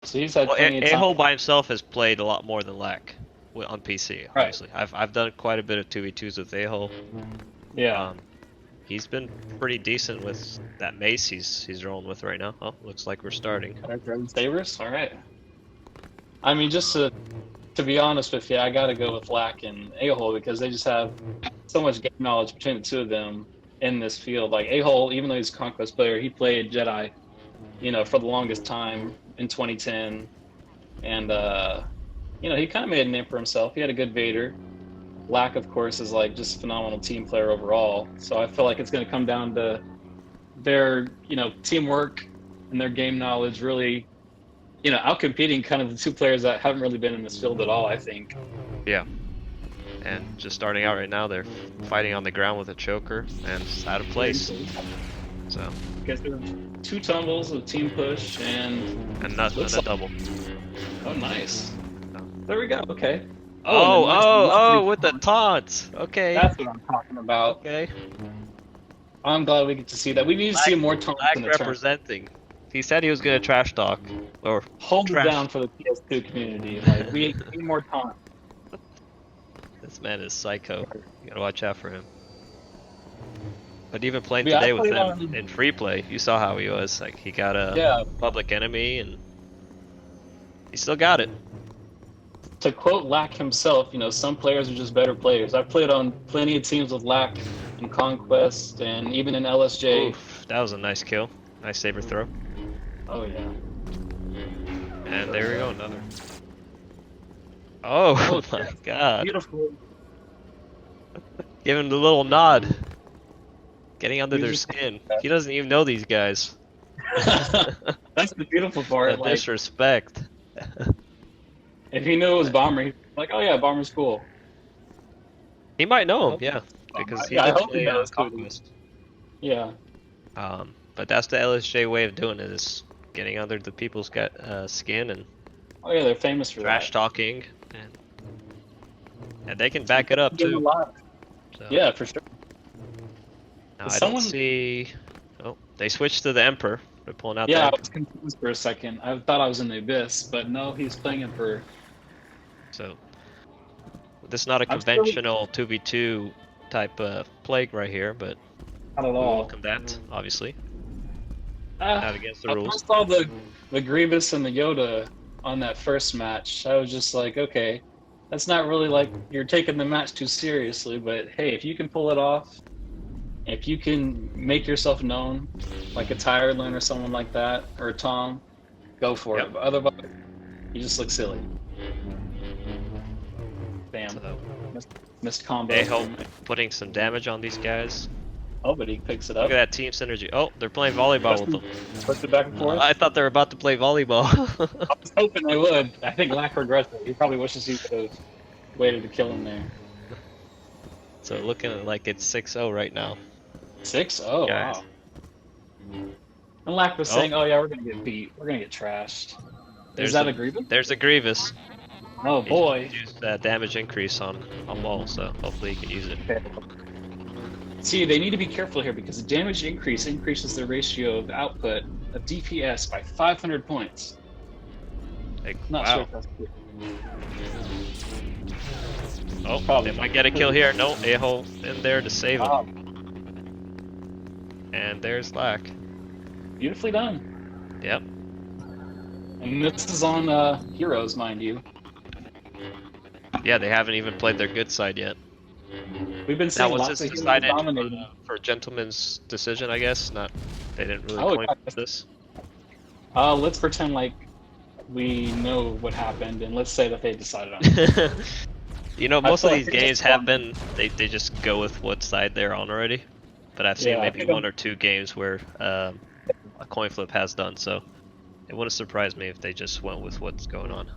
So he's had Well, plenty of A-Hole time. by himself has played a lot more than Lack on PC, Right. obviously. I've done quite a bit of 2v2s with A-Hole. Yeah. He's been pretty decent with that mace he's rolling with right now. Oh, looks like we're starting. Sabers? All right. I mean, just to be honest with you, I got to go with Lack and A-Hole because they just have so much game knowledge between the two of them in this field. Like A-Hole, even though he's a Conquest player, he played Jedi, for the longest time in 2010. And, he kind of made a name for himself. He had a good Vader. Lack, of course, is like just a phenomenal team player overall. So I feel like it's going to come down to their, teamwork and their game knowledge really, outcompeting kind of the two players that haven't really been in this field at all, I think. Yeah. And just starting out right now, they're fighting on the ground with a choker, and it's out of place. So. Guess there were 2 tumbles, a team push, and not a double. Oh, nice. There we go. Okay. Oh, with the taunts. Okay. That's what I'm talking about. Okay. I'm glad we get to see that. We need to see more taunts in the representing. He said he was gonna trash talk or hold it down for the PS2 community. Like we need more taunts. This man is psycho. You gotta watch out for him. But even playing today with him in free play, you saw how he was. Like he got a public enemy, and he still got it. To quote Lack himself, some players are just better players. I've played on plenty of teams with Lack in Conquest and even in LSJ. Oof, that was a nice kill. Nice saber throw. Oh yeah. And there we go, another. Oh my god. Beautiful. Give him the little nod. Getting under their skin. He doesn't even know these guys. That's the beautiful part. The disrespect. If he knew it was Bomber, he'd be like, oh yeah, Bomber's cool. He might know him, yeah. Because he I did hope he play knows Conquest. Yeah. But that's the LSJ way of doing it, is getting under the people's skin and oh yeah, they're famous for trash that. talking, and they can back it up too. So. Yeah, for sure. Now I don't see. Oh, they switched to the Emperor. They're pulling out. Yeah, I was confused for a second. I thought I was in the Abyss, but no, he's playing Emperor. So this is not a conventional 2v2 type plague right here, but not at all. Welcome that, obviously. Not against the rules. I saw the Grievous and the Yoda on that first match. I was just like, okay, that's not really like you're taking the match too seriously, but hey, if you can pull it off, if you can make yourself known, like a Tyerlin or someone like that, or a Tom, go for it. But otherwise, you just look silly. Bam. So, missed combo. A-Hole putting some damage on these guys. Oh, but he picks it up. Look at that team synergy. Oh, they're playing volleyball with them. Push it back and forth. I thought they were about to play volleyball. I was hoping they would. I think Lack regrets it. He probably wishes he would have waited to kill him there. So looking like it's 6-0 right now. 6-0? Wow. And Lack was saying, oh yeah, we're going to get beat. We're going to get trashed. Is that a Grievous? There's a Grievous. Oh boy. He used that damage increase on wall, so hopefully he can use it. Okay. See, they need to be careful here because the damage increase increases the ratio of output of DPS by 500 points. Like, Not sure if that's clear. Oh, probably. They might get a kill here. No, A-Hole in there to save him. And there's Lack. Beautifully done. Yep. And this is on Heroes, mind you. Yeah, they haven't even played their good side yet. We've been seeing lots of Heroes dominating. For gentleman's decision, I guess. Not, they didn't really point for this. Let's pretend like we know what happened, and let's say that they decided on it. Most of these games have been, they just go with what side they're on already. But I've seen maybe 1 or 2 games where a coin flip has done, so it wouldn't surprise me if they just went with what's going on.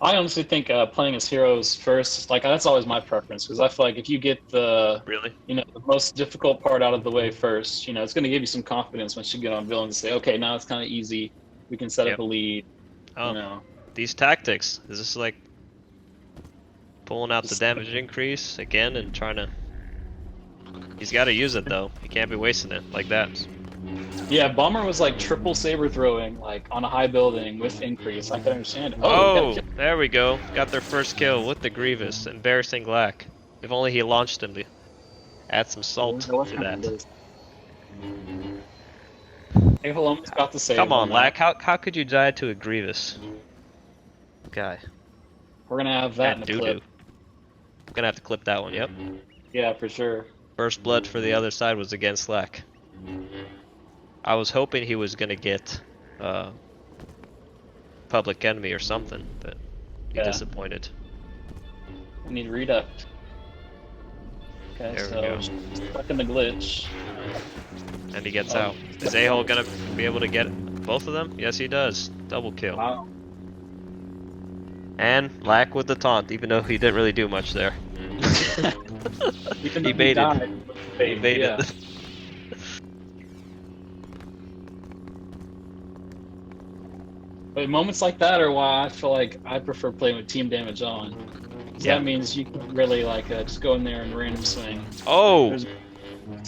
I honestly think playing as Heroes first, like that's always my preference, because I feel like if you get the the most difficult part out of the way first, it's going to give you some confidence once you get on villain to say, okay, now it's kind of easy, we can set up a lead. These tactics, is this like pulling out the damage increase again and trying to? He's got to use it though. He can't be wasting it like that. Yeah, Bomber was like triple saber throwing, like on a high building with increase. I can understand it. Oh, we got a Oh, kill. there we go. Got their first kill with the Grievous. Embarrassing lack. If only he launched him to add some salt to that. A-hole almost got the Come save on on, that. lack. How could you die to a Grievous? Guy. We're gonna have that in That the doo-doo. clip. Gonna have to clip that one, yep. Yeah, for sure. First blood for the other side was against Lack. I was hoping he was gonna get Public Enemy or something, but he disappointed. We need reduct. Okay, There so stuck in the glitch. And he gets out. Is A-hole gonna be able to get both of them? Yes, he does. Double kill. Wow. And Lack with the taunt, even though he didn't really do much there. He baited. He baited. Yeah. But moments like that are why I feel like I prefer playing with team damage on. Yeah. That means you can really like just go in there and random swing. Oh!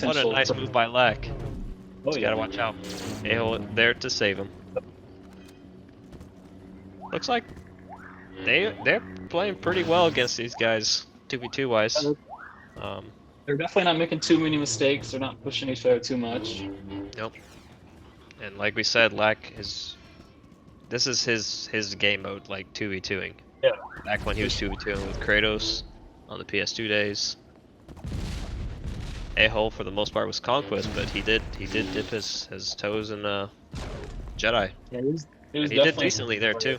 What a nice move by Lack. Oh, Just gotta watch out. A-hole there to save him. Looks like they're playing pretty well against these guys, 2v2 wise. They're definitely not making too many mistakes. They're not pushing each other too much. Nope. And like we said, Lack is. This is his game mode, like 2v2ing. Yeah. Back when he was 2v2ing with Kratos on the PS2 days. A-hole for the most part was Conquest, but he did dip his toes in Jedi. Yeah, he did decently there too.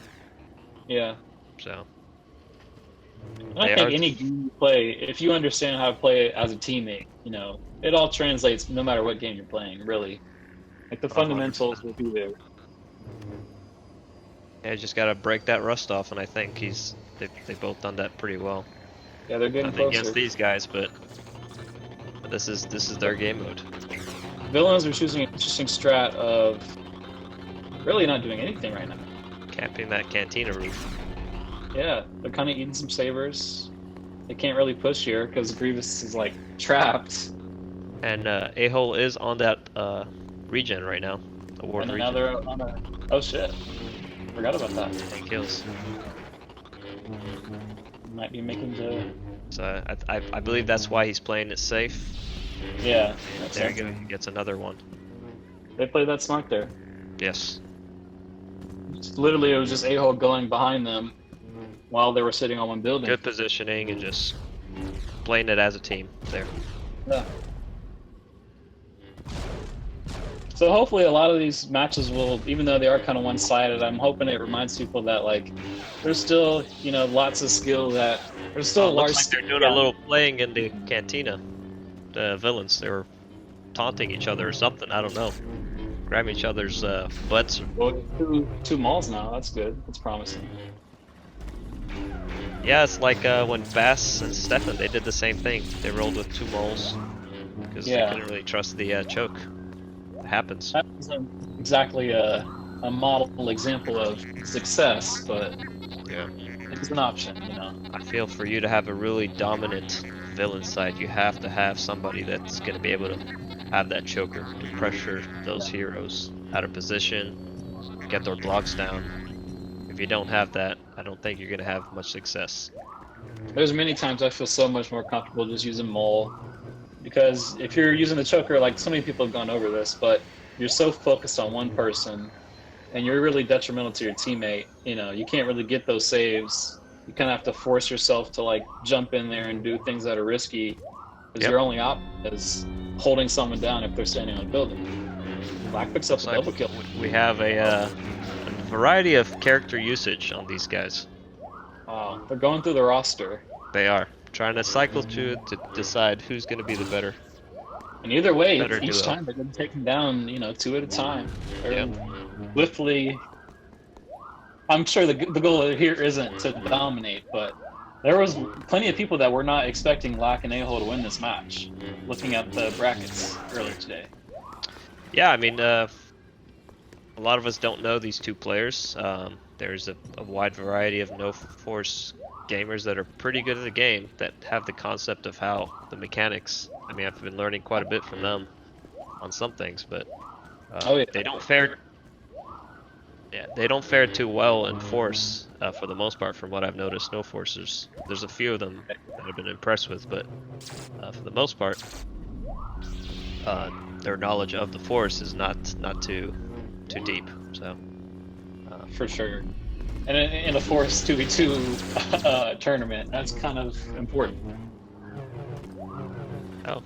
Yeah. So. I think any game you play, if you understand how to play it as a teammate, you know, it all translates no matter what game you're playing, really. Like the fundamentals will be there. Yeah, just gotta break that rust off, and I think they've both done that pretty well. Yeah, they're getting closer against these guys, but this is their game mode. Villains are choosing an interesting strat of really not doing anything right now. Camping that cantina roof. Yeah, they're kind of eating some sabers. They can't really push here because Grievous is like trapped. And A-hole is on that regen right now. Award and regen. Now they're on a. Oh shit! Forgot about that. 10 kills. Might be making the. So I believe that's why he's playing it safe. Yeah. There you go. He gets another one. They played that smart there. Yes. Literally, it was just A-hole going behind them while they were sitting on one building. Good positioning and just playing it as a team there. Yeah. So hopefully a lot of these matches will, even though they are kind of one-sided, I'm hoping it reminds people that like there's still, you know, lots of skill that there's still large. Looks like they're doing a little playing in the cantina. The villains, they were taunting each other or something. I don't know. Grabbing each other's butts. Well, two mauls now. That's good. That's promising. Yeah, it's like when Bass and Stefan, they did the same thing. They rolled with 2 mauls because they couldn't really trust the choke. It happens. That wasn't exactly a model example of success, but yeah, it's an option, you know. I feel for you to have a really dominant villain side, you have to have somebody that's going to be able to have that choker to pressure those heroes out of position, get their blocks down. If you don't have that, I don't think you're going to have much success. There's many times I feel so much more comfortable just using Mole, because if you're using the choker, like so many people have gone over this, but you're so focused on one person and you're really detrimental to your teammate, you know, you can't really get those saves. You kind of have to force yourself to like jump in there and do things that are risky, because your only option is holding someone down if they're standing on a building. Black picks up a double kill. We have a variety of character usage on these guys. Wow, they're going through the roster. They are trying to cycle to decide who's going to be the better. And either way, each duo. time they're going to take them down, you know, 2 at a time. Swiftly. I'm sure the goal here isn't to dominate, but there was plenty of people that were not expecting Lack and A-hole to win this match, looking at the brackets earlier today. Yeah, I mean, a lot of us don't know these two players. There's a wide variety of no-force gamers that are pretty good at the game, that have the concept of how the mechanics. I mean, I've been learning quite a bit from them on some things, but Oh yeah. They don't fare. Yeah, they don't fare too well in force for the most part, from what I've noticed. No forcers. There's a few of them that I've been impressed with, but for the most part, their knowledge of the force is not too deep. So for sure. And in a force 2v2 tournament, that's kind of important. oh,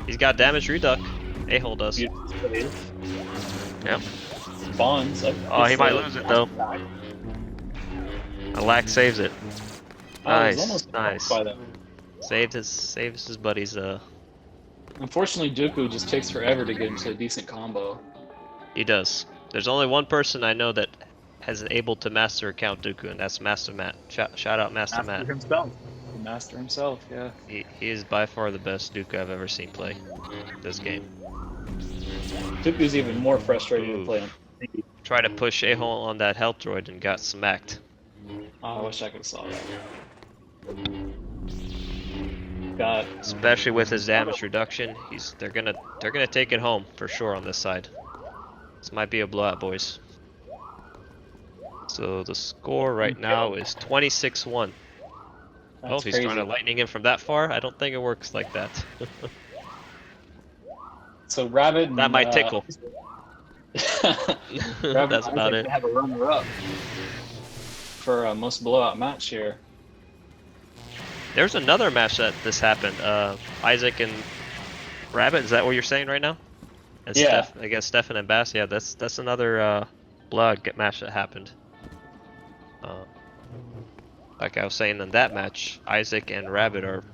he's got damage reduct. A-hole does. Yep. Bonds. Oh, he might lose it though. Alack saves it. Nice, nice. Saved his buddies. Unfortunately, Dooku just takes forever to get into a decent combo. He does. There's only one person I know that has been able to master Count Dooku, and that's Master Matt. Shout out Master Matt. Himself. The master himself, yeah. He is by far the best Dooku I've ever seen play this game. Dooku's even more frustrating to play him. Try to push A-hole on that health droid and got smacked. Oh, I wish I could have saw that. God. Especially with his damage reduction, they're gonna take it home for sure on this side. This might be a blowout, boys. So the score right now is 26-1. Oh, he's trying to lightning in from that far? I don't think it works like that. So Rabbit. That might tickle. That's about it. Have a runner-up for a most blowout match here. There's another match that this happened. Isaac and Rabbit. Is that what you're saying right now? Yeah. Against Stefan and Bass. Yeah, that's another blood match that happened. Like I was saying in that match, Isaac and Rabbit are,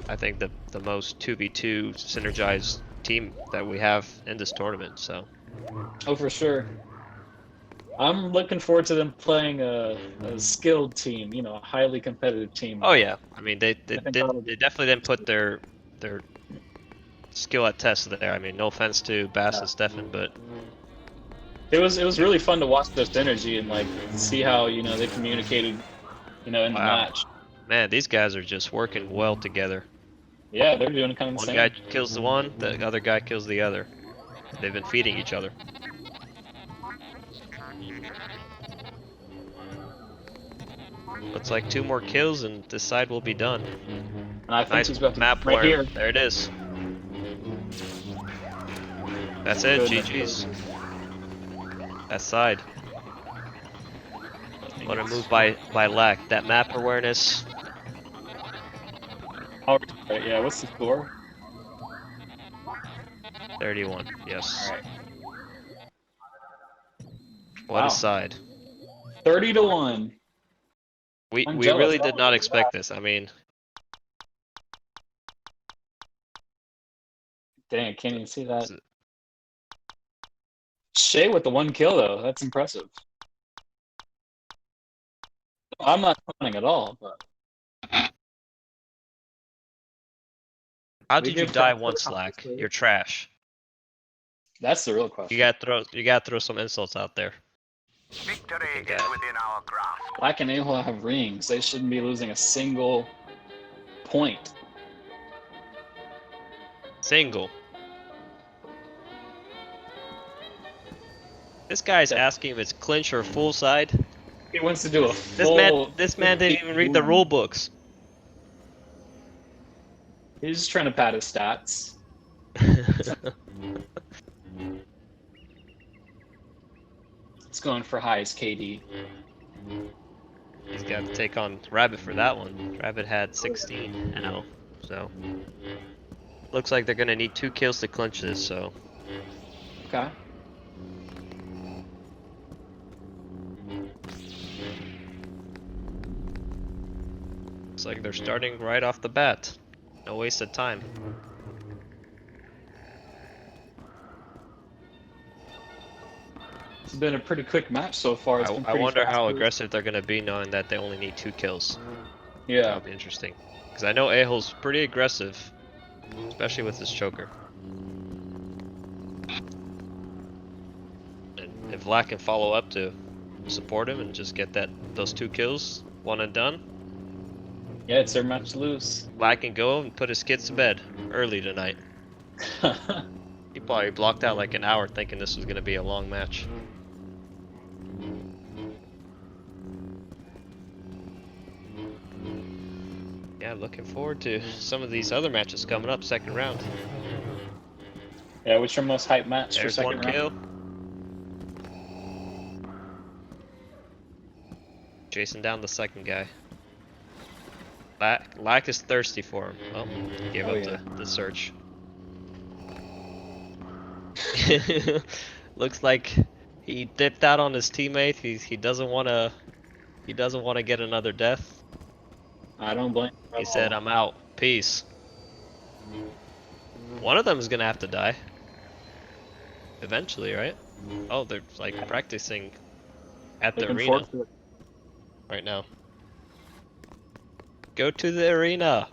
I think, the most 2v2 synergized team that we have in this tournament. So. Oh, for sure. I'm looking forward to them playing a skilled team, you know, a highly competitive team. Oh yeah, I mean they definitely didn't put their skill at test there. I mean, no offense to Bass and Stefan, but it was really fun to watch their synergy and like see how, you know, they communicated, you know, in the match. Man, these guys are just working well together. Yeah, they're doing kind of the same. One guy kills the one, the other guy kills the other. They've been feeding each other. Looks like 2 more kills and this side will be done. And I think nice he's about to map right here. There it is. That's it, GG's. That side. What a move by Lack. That map awareness. Alright, yeah, what's the score? 31, yes. Alright. What a side. 30-1. We really did not expect this. I mean, dang, can't even see that. Chay with the 1 kill though. That's impressive. I'm not counting at all, but how did you die once, Slack? You're trash. That's the real question. You gotta throw some insults out there. Victory is within our grasp. Black and A-hole have rings. They shouldn't be losing a single point. Single. This guy's asking if it's clinch or full side. He wants to do a full... This man didn't even read the rule books. He's just trying to pad his stats. He's going for highest KD. He's got to take on Rabbit for that one. Rabbit had 16 now, so looks like they're gonna need 2 kills to clinch this. So okay. Looks like they're starting right off the bat. No waste of time. It's been a pretty quick match so far. I wonder how aggressive they're going to be knowing that they only need 2 kills. Yeah. That'll be interesting. Because I know A-hole's pretty aggressive, especially with his choker. And if Lack can follow up to support him and just get those 2 kills, 1 and done. Yeah, it's their match to lose. Lack can go and put his kids to bed early tonight. He football, he blocked out like an hour thinking this was gonna be a long match. Yeah, looking forward to some of these other matches coming up, second round. Yeah, what's your most hype match There's for second one round? kill. Chasing down the second guy. Lack is thirsty for him. Oh, give up the search. Looks like he dipped out on his teammate. He doesn't want to get another death. I don't blame him. He said, "I'm out. Peace." One of them is gonna have to die eventually, right? Oh, they're like practicing at the arena right now. Go to the arena.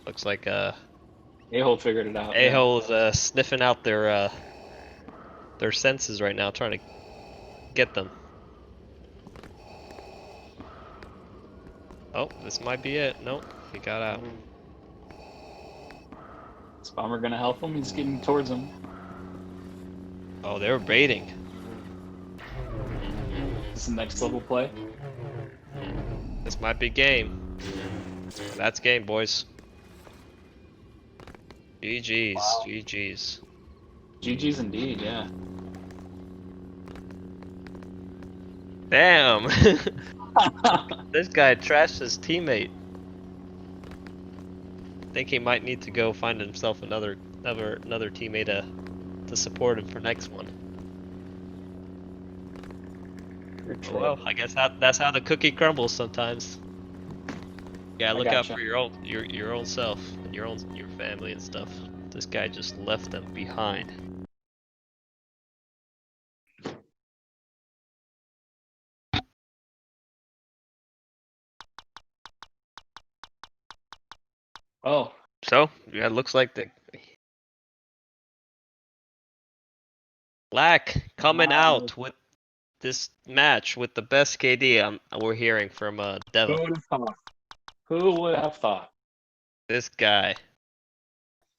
Looks like A-hole figured it out. A-hole is sniffing out their senses right now, trying to get them. Oh, this might be it. Nope, he got out. Is Bomber gonna help him? He's getting towards him. Oh, they were baiting. This is the next level play. This might be game. That's game, boys. GG's, Wow. GG's. GG's indeed, yeah. Damn! This guy trashed his teammate. Think he might need to go find himself another teammate to support him for next one. Well, I guess that's how the cookie crumbles sometimes. Yeah, look out for your own self, and your family and stuff. This guy just left them behind. Oh. So, yeah, it looks like the Lack coming out with this match with the best KD we're hearing from Devil. Who would have thought? Who would have thought? This guy.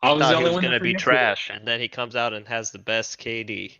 I He was thought the he only was one gonna be trash, and then he comes out and has the best KD.